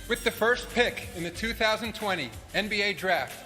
With the first pick in the 2020 NBA Draft,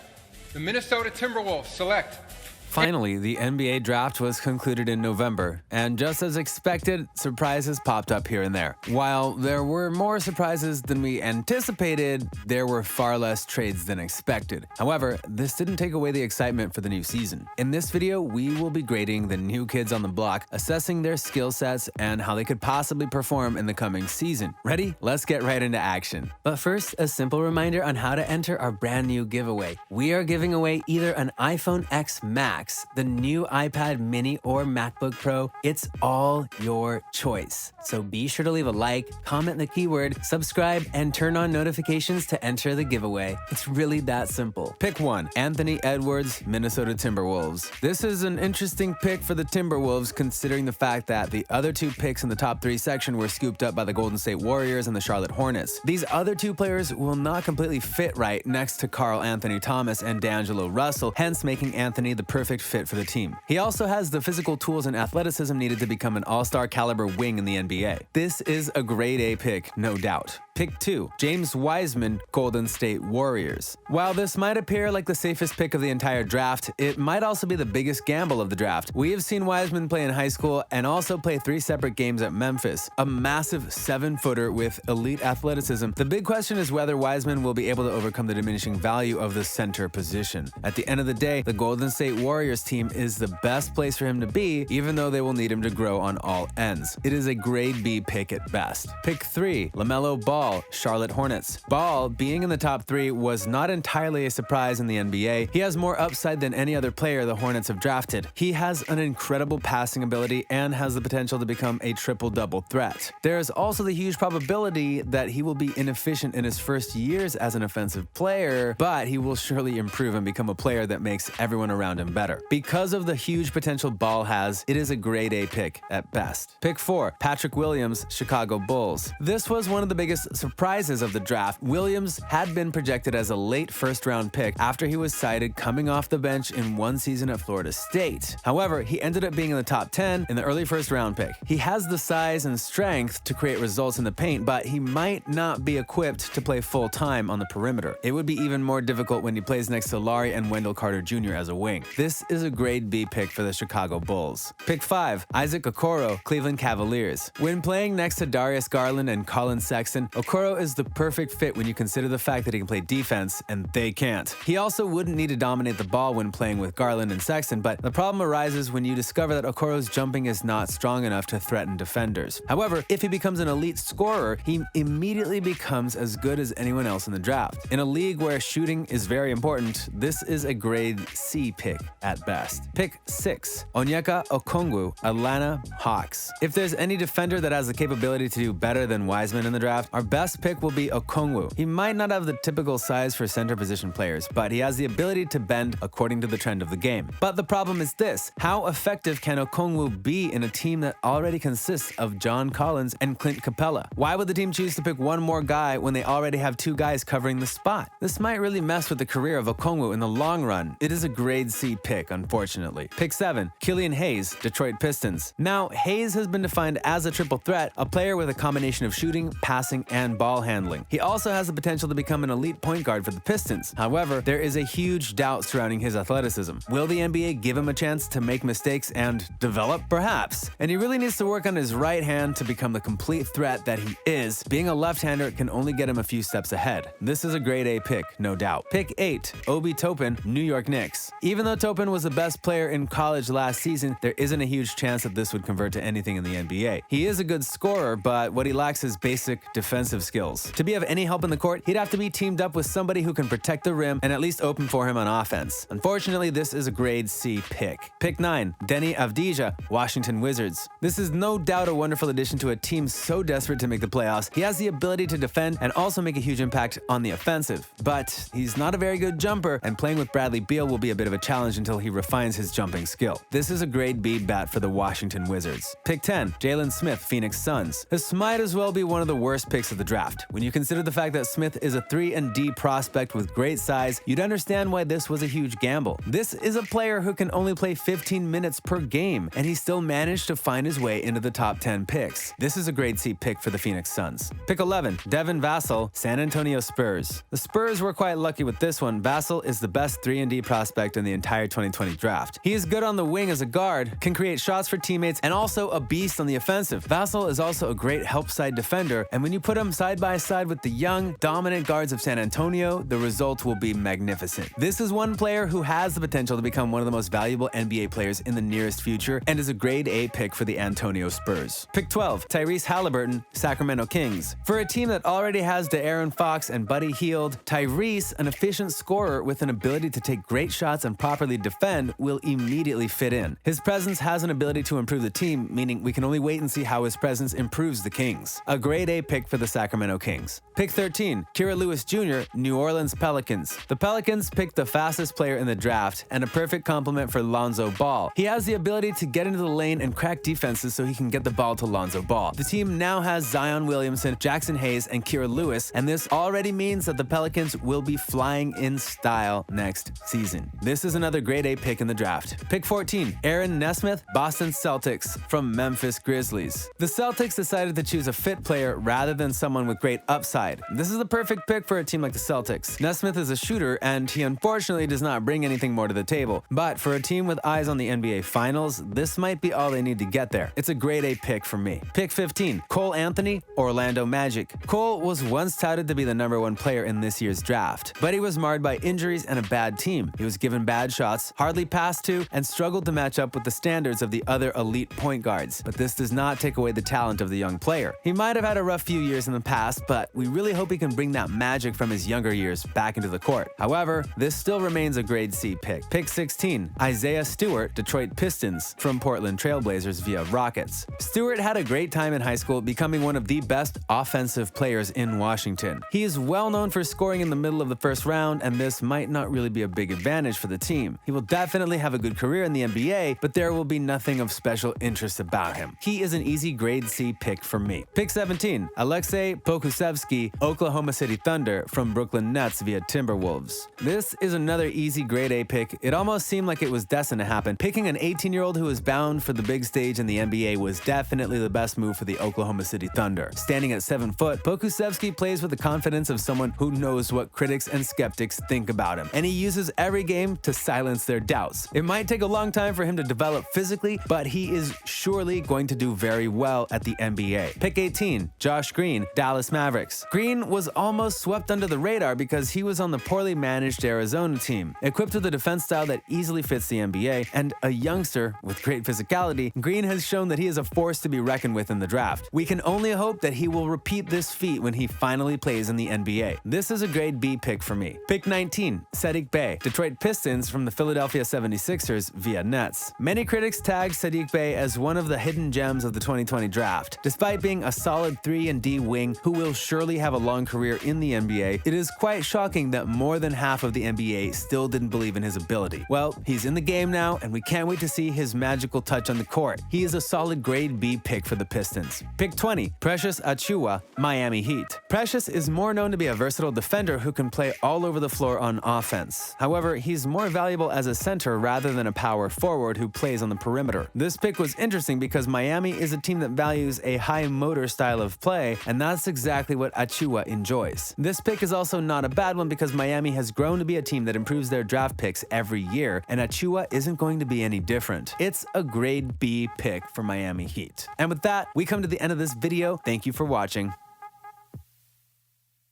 the Minnesota Timberwolves select. Finally, the NBA draft was concluded in November, and just as expected, surprises popped up here and there. While there were more surprises than we anticipated, there were far less trades than expected. However, this didn't take away the excitement for the new season. In this video, we will be grading the new kids on the block, assessing their skill sets and how they could possibly perform in the coming season. Ready? Let's get right into action. But first, a simple reminder on how to enter our brand new giveaway. We are giving away either an iPhone X Max, the new iPad mini, or MacBook Pro. It's all your choice. So be sure to leave a like, comment the keyword, subscribe, and turn on notifications to enter the giveaway. It's really that simple. Pick 1, Anthony Edwards, Minnesota Timberwolves. This is an interesting pick for the Timberwolves considering the fact that the other 2 picks in the top 3 section were scooped up by the Golden State Warriors and the Charlotte Hornets. These other 2 players will not completely fit right next to Karl Anthony Towns and D'Angelo Russell, hence making Anthony the perfect fit for the team. He also has the physical tools and athleticism needed to become an all-star caliber wing in the NBA. This is a grade A pick, no doubt. Pick 2, James Wiseman, Golden State Warriors. While this might appear like the safest pick of the entire draft, it might also be the biggest gamble of the draft. We have seen Wiseman play in high school and also play 3 separate games at Memphis, a massive 7-footer with elite athleticism. The big question is whether Wiseman will be able to overcome the diminishing value of the center position. At the end of the day, the Golden State Warriors team is the best place for him to be, even though they will need him to grow on all ends. It is a grade B pick at best. Pick 3, Lamelo Ball, Charlotte Hornets. Ball, being in the top 3, was not entirely a surprise in the NBA. He has more upside than any other player the Hornets have drafted. He has an incredible passing ability and has the potential to become a triple-double threat. There is also the huge probability that he will be inefficient in his first years as an offensive player, but he will surely improve and become a player that makes everyone around him better. Because of the huge potential Ball has, it is a grade A pick at best. Pick 4, Patrick Williams, Chicago Bulls. This was one of the biggest surprises of the draft. Williams had been projected as a late first-round pick after he was cited coming off the bench in 1 season at Florida State. However, he ended up being in the top 10 in the early first-round pick. He has the size and strength to create results in the paint, but he might not be equipped to play full-time on the perimeter. It would be even more difficult when he plays next to Larry and Wendell Carter Jr. as a wing. This is a grade B pick for the Chicago Bulls. Pick 5, Isaac Okoro, Cleveland Cavaliers. When playing next to Darius Garland and Colin Sexton, Okoro is the perfect fit when you consider the fact that he can play defense and they can't. He also wouldn't need to dominate the ball when playing with Garland and Sexton, but the problem arises when you discover that Okoro's jumping is not strong enough to threaten defenders. However, if he becomes an elite scorer, he immediately becomes as good as anyone else in the draft. In a league where shooting is very important, this is a grade C pick at best. Pick 6, Onyeka Okongwu, Atlanta Hawks. If there's any defender that has the capability to do better than Wiseman in the draft, our best pick will be Okongwu. He might not have the typical size for center position players, but he has the ability to bend according to the trend of the game. But the problem is this: how effective can Okongwu be in a team that already consists of John Collins and Clint Capella? Why would the team choose to pick one more guy when they already have 2 guys covering the spot? This might really mess with the career of Okongwu in the long run. It is a grade C pick, unfortunately. Pick 7, Killian Hayes, Detroit Pistons. Now, Hayes has been defined as a triple threat, a player with a combination of shooting, passing, and ball handling. He also has the potential to become an elite point guard for the Pistons. However, there is a huge doubt surrounding his athleticism. Will the NBA give him a chance to make mistakes and develop? Perhaps. And he really needs to work on his right hand to become the complete threat that he is. Being a left-hander can only get him a few steps ahead. This is a grade A pick, no doubt. Pick 8, Obi Toppin, New York Knicks. Even though Toppin was the best player in college last season, there isn't a huge chance that this would convert to anything in the NBA. He is a good scorer, but what he lacks is basic defensive skills. To be of any help in the court, he'd have to be teamed up with somebody who can protect the rim and at least open for him on offense. Unfortunately, this is a grade C pick. Pick 9, Deni Avdija, Washington Wizards. This is no doubt a wonderful addition to a team so desperate to make the playoffs. He has the ability to defend and also make a huge impact on the offensive, but he's not a very good jumper, and playing with Bradley Beal will be a bit of a challenge until he refines his jumping skill. This is a grade B bat for the Washington Wizards. Pick 10, Jalen Smith, Phoenix Suns. This might as well be one of the worst picks of the the draft. When you consider the fact that Smith is a 3-and-D prospect with great size, you'd understand why this was a huge gamble. This is a player who can only play 15 minutes per game, and he still managed to find his way into the top 10 picks. This is a grade C pick for the Phoenix Suns. Pick 11, Devin Vassell, San Antonio Spurs. The Spurs were quite lucky with this one. Vassell is the best 3-and-D prospect in the entire 2020 draft. He is good on the wing as a guard, can create shots for teammates, and also a beast on the offensive. Vassell is also a great help side defender, and when you put him side by side with the young, dominant guards of San Antonio, the result will be magnificent. This is one player who has the potential to become one of the most valuable NBA players in the nearest future and is a grade A pick for the Antonio Spurs. Pick 12, Tyrese Halliburton, Sacramento Kings. For a team that already has De'Aaron Fox and Buddy Hield, Tyrese, an efficient scorer with an ability to take great shots and properly defend, will immediately fit in. His presence has an ability to improve the team, meaning we can only wait and see how his presence improves the Kings. A grade A pick for the Sacramento Kings. Pick 13, Kira Lewis Jr., New Orleans Pelicans. The Pelicans picked the fastest player in the draft and a perfect complement for Lonzo Ball. He has the ability to get into the lane and crack defenses so he can get the ball to Lonzo Ball. The team now has Zion Williamson, Jackson Hayes, and Kira Lewis, and this already means that the Pelicans will be flying in style next season. This is another grade A pick in the draft. Pick 14, Aaron Nesmith, Boston Celtics from Memphis Grizzlies. The Celtics decided to choose a fit player rather than someone with great upside. This is the perfect pick for a team like the Celtics. Nesmith is a shooter, and he unfortunately does not bring anything more to the table. But for a team with eyes on the NBA Finals, this might be all they need to get there. It's a grade A pick for me. Pick 15, Cole Anthony, Orlando Magic. Cole was once touted to be the #1 player in this year's draft, but he was marred by injuries and a bad team. He was given bad shots, hardly passed to, and struggled to match up with the standards of the other elite point guards. But this does not take away the talent of the young player. He might have had a rough few years in the past, but we really hope he can bring that magic from his younger years back into the court. However, this still remains a grade C pick. Pick 16, Isaiah Stewart, Detroit Pistons from Portland Trailblazers via Rockets. Stewart had a great time in high school, becoming one of the best offensive players in Washington. He is well known for scoring in the middle of the first round, and this might not really be a big advantage for the team. He will definitely have a good career in the NBA, but there will be nothing of special interest about him. He is an easy grade C pick for me. Pick 17, Alexei Pokusevski, Oklahoma City Thunder from Brooklyn Nets via Timberwolves. This is another easy grade A pick. It almost seemed like it was destined to happen. Picking an 18-year-old who is bound for the big stage in the NBA was definitely the best move for the Oklahoma City Thunder. Standing at 7 foot, Pokusevski plays with the confidence of someone who knows what critics and skeptics think about him, and he uses every game to silence their doubts. It might take a long time for him to develop physically, but he is surely going to do very well at the NBA. Pick 18, Josh Green, Dallas Mavericks. Green was almost swept under the radar because he was on the poorly managed Arizona team. Equipped with a defense style that easily fits the NBA and a youngster with great physicality, Green has shown that he is a force to be reckoned with in the draft. We can only hope that he will repeat this feat when he finally plays in the NBA. This is a grade B pick for me. Pick 19, Saddiq Bey, Detroit Pistons from the Philadelphia 76ers via Nets. Many critics tagged Saddiq Bey as one of the hidden gems of the 2020 draft. Despite being a solid 3-and-D wing who will surely have a long career in the NBA, it is quite shocking that more than half of the NBA still didn't believe in his ability. Well, he's in the game now, and we can't wait to see his magical touch on the court. He is a solid grade B pick for the Pistons. Pick 20, Precious Achiuwa, Miami Heat. Precious is more known to be a versatile defender who can play all over the floor on offense. However, he's more valuable as a center rather than a power forward who plays on the perimeter. This pick was interesting because Miami is a team that values a high motor style of play, and that's exactly what Achiuwa enjoys. This pick is also not a bad one because Miami has grown to be a team that improves their draft picks every year, and Achiuwa isn't going to be any different. It's a grade B pick for Miami Heat. And with that, we come to the end of this video. Thank you for watching.